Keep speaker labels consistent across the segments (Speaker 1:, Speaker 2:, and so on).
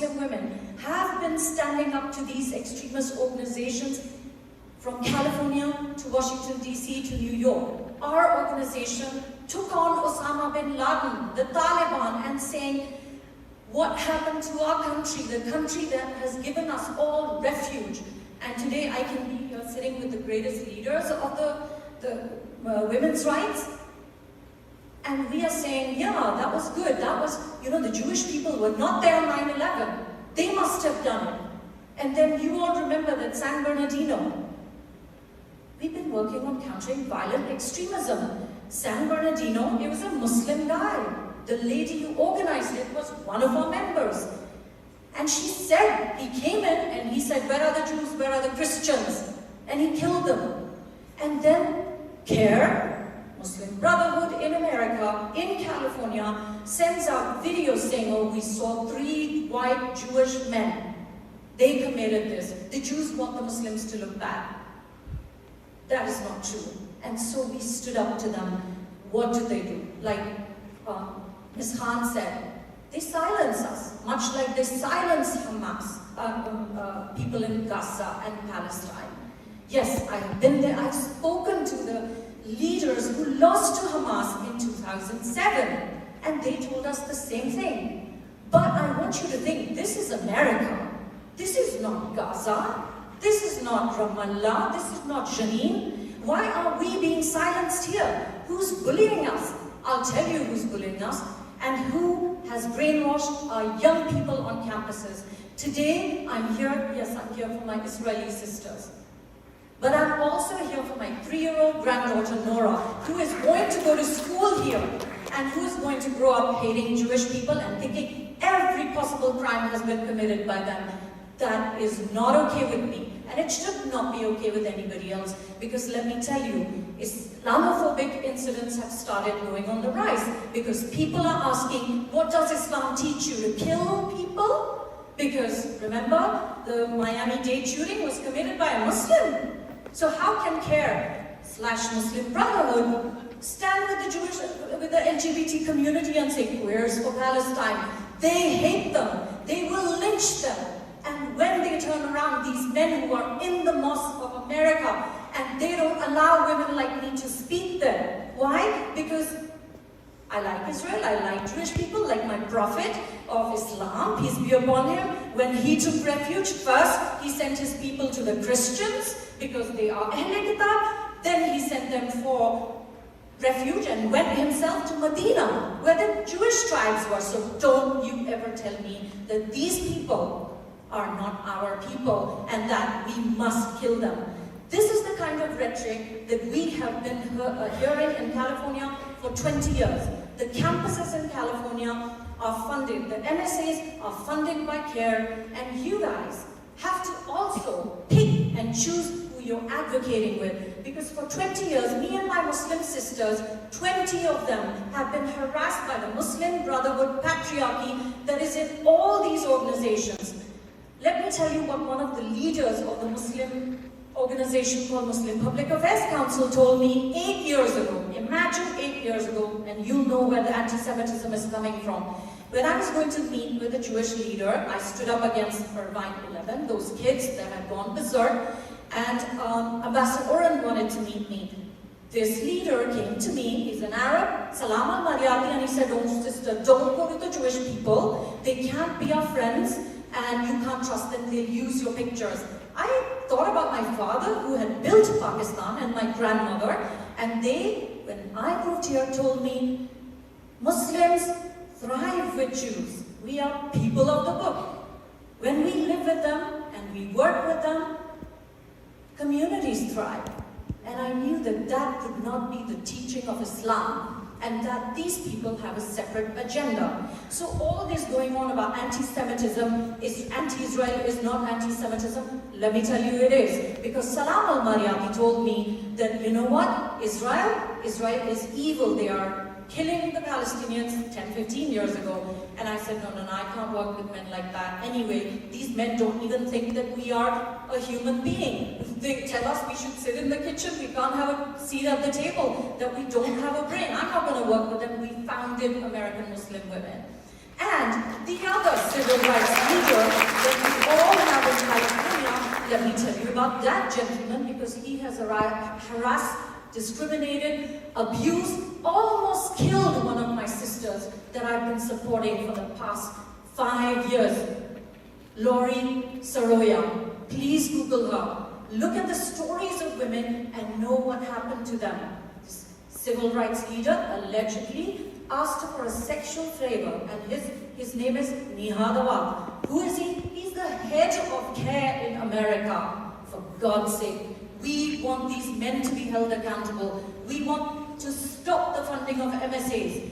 Speaker 1: Muslim women have been standing up to these extremist organizations from California to Washington, D.C. to New York. Our organization took on Osama bin Laden, the Taliban, and saying, what happened to our country, the country that has given us all refuge? And today I can be here sitting with the greatest leaders of the women's rights. And we are saying, yeah, that was good. That was, the Jewish people were not there on 9/11. They must have done it. And then you all remember that San Bernardino. We've been working on countering violent extremism. San Bernardino, it was a Muslim guy. The lady who organized it was one of our members. And she said, he came in and he said, where are the Jews, where are the Christians? And he killed them. And then CARE, Muslim Brotherhood in America, in California, sends out videos saying, oh, we saw 3 white Jewish men. They committed this. The Jews want the Muslims to look bad. That is not true. And so we stood up to them. What did they do? Like Ms. Khan said, they silence us, much like they silence Hamas, people in Gaza and Palestine. Yes, I've been there. I've spoken to the leaders who lost to Hamas in 2007, and they told us the same thing. But I want you to think, this is America. This is not Gaza. This is not Ramallah. This is not Jenin. Why are we being silenced here? Who's bullying us? I'll tell you who's bullying us and who has brainwashed our young people on campuses. Today, I'm here, yes, I'm here for my Israeli sisters. But I'm also here for my 3-year-old granddaughter, Nora, who is going to go to school here and who is going to grow up hating Jewish people and thinking every possible crime has been committed by them. That is not okay with me. And it should not be okay with anybody else, because let me tell you, Islamophobic incidents have started going on the rise, because people are asking, what does Islam teach you? To kill people? Because remember, the Miami-Dade shooting was committed by a Muslim. So how can CARE/Muslim Brotherhood stand with the LGBT community and say, queers for Palestine? They hate them. They will lynch them. And when they turn around, these men who are in the mosque of America, and they don't allow women like me to speak there. Why? Because I like Israel, I like Jewish people, like my prophet of Islam, peace be upon him. When he took refuge, first he sent his people to the Christians, because they are Ahle Kitab. Then he sent them for refuge and went himself to Medina, where the Jewish tribes were. So don't you ever tell me that these people are not our people and that we must kill them. This is the kind of rhetoric that we have been hearing in California for 20 years. The campuses in California are funded, the MSAs are funded by CARE, and you guys have to also pick and choose who you're advocating with. Because for 20 years, me and my Muslim sisters, 20 of them have been harassed by the Muslim Brotherhood patriarchy that is in all these organizations. Let me tell you what one of the leaders of the Muslim organization called Muslim Public Affairs Council told me 8 years ago. Imagine 8 years ago, and you'll know where the anti-Semitism is coming from. When I was going to meet with a Jewish leader, I stood up against Irvine 11, those kids that had gone berserk, and Ambassador Oren wanted to meet me. This leader came to me, he's an Arab, Salam al-Maryati, and he said, oh sister, don't go to the Jewish people, they can't be our friends, and you can't trust them, they'll use your pictures. I thought about my father who had built Pakistan and my grandmother, and they, when I moved here, told me, Muslims thrive with Jews. We are people of the book. When we live with them and we work with them, communities thrive. And I knew that that could not be the teaching of Islam, and that these people have a separate agenda. So all this going on about anti-Semitism, is anti-Israel is not anti-Semitism? Let me tell you it is. Because Salam al-Maryati told me that, you know what, Israel is evil. They are killing the Palestinians 10, 15 years ago. And I said, no, I can't work with men like that. Anyway, these men don't even think that we are a human being. They tell us we should sit in the kitchen, we can't have a seat at the table, that we don't have a brain. I'm not going to work with them. We founded American Muslim Women. And the other civil rights leaders fear that we all have in California. Let me tell you about that gentleman, because he has harassed, discriminated, abused, almost killed one of my sisters that I've been supporting for the past 5 years. Laurie Saroya. Please Google her. Look at the stories of women and know what happened to them. This civil rights leader allegedly asked her for a sexual favor, and his name is Nihadawa. Who is he? He's the head of care in America. For God's sake, we want these men to be held accountable. We want to stop the funding of MSAs.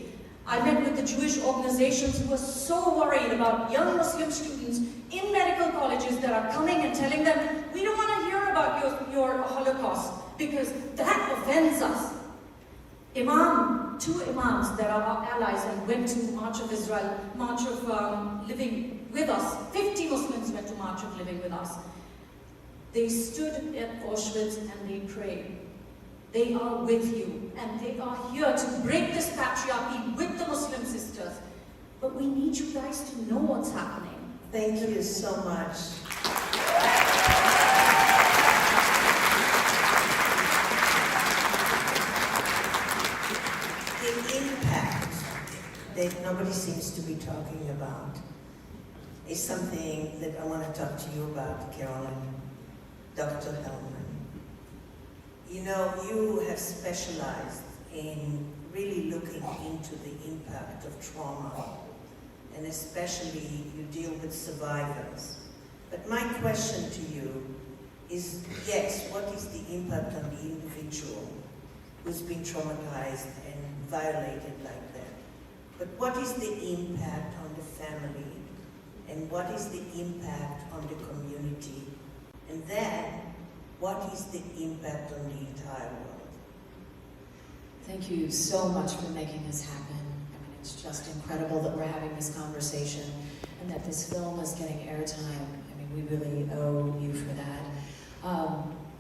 Speaker 1: I met with the Jewish organizations who are so worried about young Muslim students in medical colleges that are coming and telling them, we don't want to hear about your Holocaust because that offends us. Two imams that are our allies and went to March of Israel, March of Living with Us. 50 Muslims went to March of Living with Us. They stood at Auschwitz and they prayed. They are with you, and they are here to break this patriarchy with the Muslim sisters. But we need you guys to know what's happening.
Speaker 2: Thank you so much. The impact that nobody seems to be talking about is something that I want to talk to you about, Carolyn, Dr. Hellman. You know, you have specialized in really looking into the impact of trauma, and especially you deal with survivors. But my question to you is, yes, what is the impact on the individual who's been traumatized and violated like that? But what is the impact on the family? And what is the impact on the community? And then, what is the impact on the entire world?
Speaker 3: Thank you so much for making this happen. I mean, it's just incredible that we're having this conversation and that this film is getting airtime. I mean, we really owe you for that.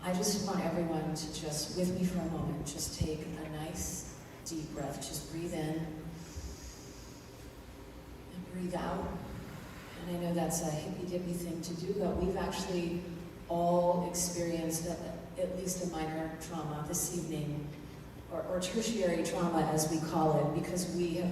Speaker 3: I just want everyone to just, with me for a moment, just take a nice deep breath. Just breathe in and breathe out. And I know that's a hippy-dippy thing to do, but we've actually all experienced at least a minor trauma this evening, or tertiary trauma as we call it, because we have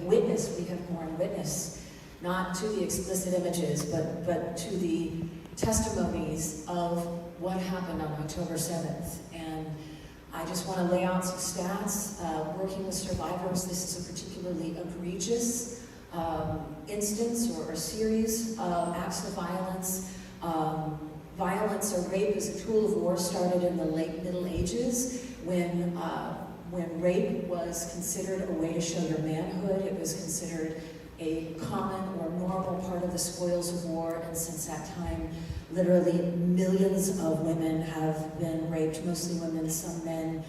Speaker 3: borne witness, not to the explicit images, but to the testimonies of what happened on October 7th. And I just want to lay out some stats. Working with survivors, this is a particularly egregious instance or series of acts of violence. Violence or rape as a tool of war started in the late Middle Ages when rape was considered a way to show your manhood. It was considered a common or normal part of the spoils of war, and since that time, literally millions of women have been raped, mostly women, some men.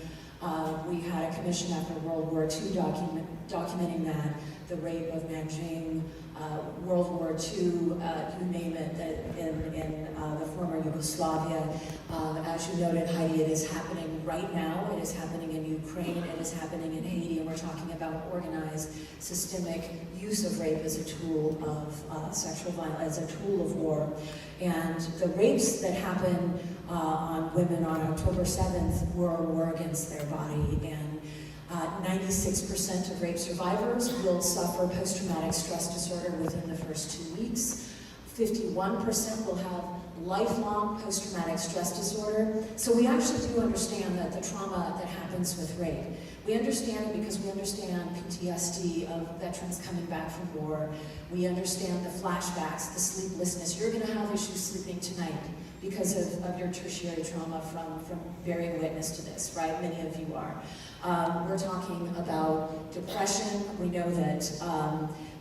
Speaker 3: We had a commission after World War II documenting that, the rape of Nanjing, World War II, you name it, in the former Yugoslavia. As you noted, Heidi, it is happening right now. It is happening in Ukraine. It is happening in Haiti. And we're talking about organized, systemic use of rape as a tool of sexual violence, as a tool of war. And the rapes that happened on women on October 7th were a war against their body. And 96% of rape survivors will suffer post-traumatic stress disorder within the first 2 weeks. 51% will have lifelong post-traumatic stress disorder. So we actually do understand that the trauma that happens with rape. We understand it because we understand PTSD of veterans coming back from war. We understand the flashbacks, the sleeplessness. You're going to have issues sleeping tonight because of your tertiary trauma from bearing witness to this, right? Many of you are. We're talking about depression. We know that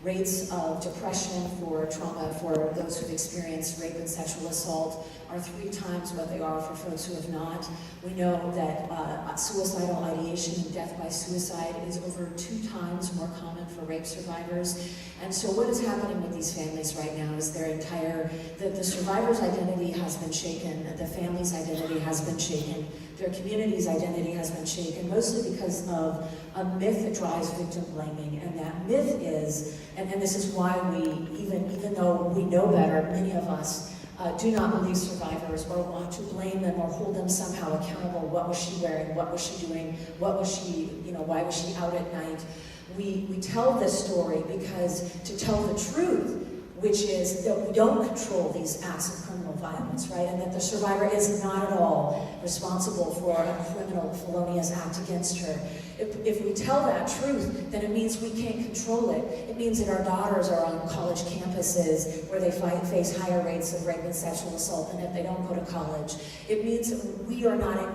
Speaker 3: rates of depression for trauma for those who've experienced rape and sexual assault are 3 times what they are for folks who have not. We know that suicidal ideation and death by suicide is over 2 times more common for rape survivors. And so what is happening with these families right now is the survivor's identity has been shaken, the family's identity has been shaken, their community's identity has been shaken, mostly because of a myth that drives victim blaming. And that myth is, and this is why we, even though we know know better, many of us, do not believe survivors or want to blame them or hold them somehow accountable. What was she wearing? What was she doing? What was she, why was she out at night? We tell this story because to tell the truth, which is that we don't control these acts of criminal violence, right? And that the survivor is not at all responsible for a criminal, felonious act against her. If we tell that truth, then it means we can't control it. It means that our daughters are on college campuses where they face higher rates of rape and sexual assault than if they don't go to college. It means that we are not in